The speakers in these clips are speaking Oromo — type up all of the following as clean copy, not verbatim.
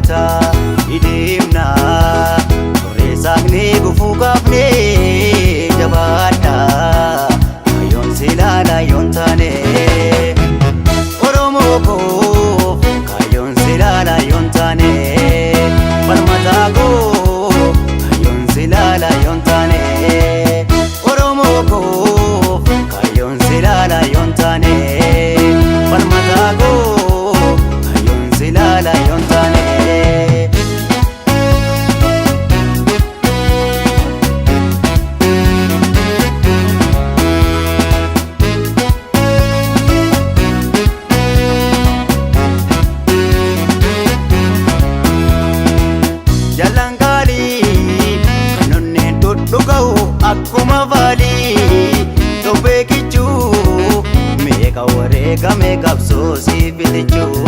baay'ata idimna Koree saaqnee gufuu qabnee jabaadha Kayoon silaala yoon taane Oromoo koo kayoon silaala yoon taane Falmataa koo kayoon silaala yoon taane Oromoo koo kayoon silaala yoon taane Falmataa koo kayoon silaala yoon taane Akkuma valii tophee kichuu meeqa wareegame qabsoo si filichuu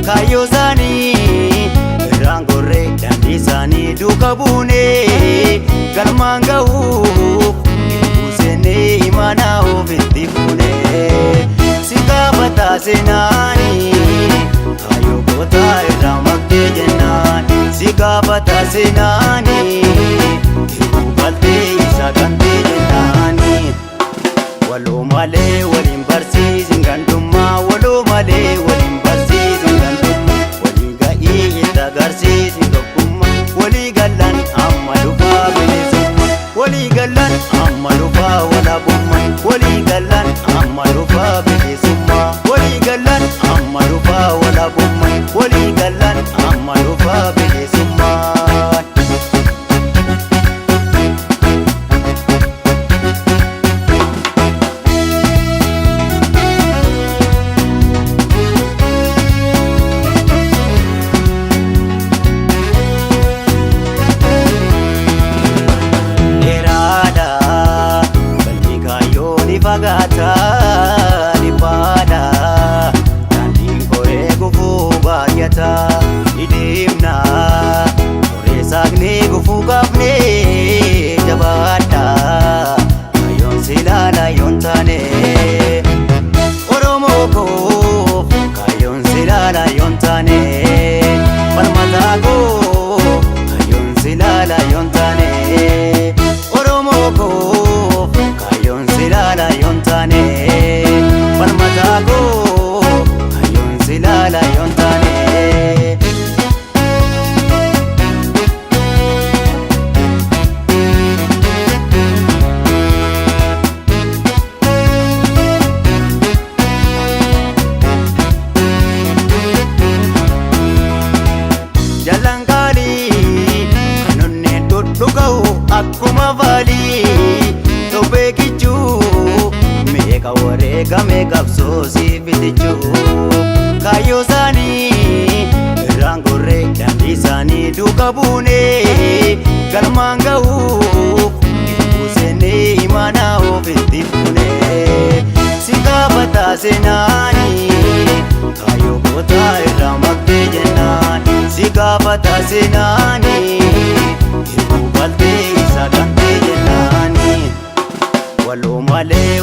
Kaayyoo isaanii irraan gorree daandii isaanii duuka buunee galmaan ga'uuf gidduu seennee imaanaa ofitti fuunee si gaafata seenaanii kaayyoo gootaa irraa maqtee jennaan si gaafata seenaanii Saganti jennaani Waloo malee waliin barsiisin gandummaa Waloo malee waliin barsiisin gandummaa Walii ga'ii itti agarsiisin tokkummaa Walii gallan amma dhufaa bilisummaa Walii gallan amma dhufaa walaabummaa Walii gallan amma dhufaa bilisummaa Walii gallan amma dhufaa walaabummaa Walii gallan amma dhufaa bilisummaa idimna Koree saaqnee gufuu qabnee jabaadha Kayoon silaala yoon taane Oromoo koo kayoon silaala yoon taane Falmataa koo kayoon silaala yoon taane Oromoo koo kayoon silaala yoon taane Falmataa koo kayoon silaala yoon taane Akkuma valii tophee kichuu meeqa wareegame qabsoo si filichuu Kaayyoo isaanii irraan gorree daandii isaanii duuka buunee galmaan ga'uuf gidduu seennee imaanaa ofitti fuunee si gaafata seenaanii kaayyoo gootaa irraa maqtee jennaan si gaafata seenaanii Saganti jennaani Waloo malee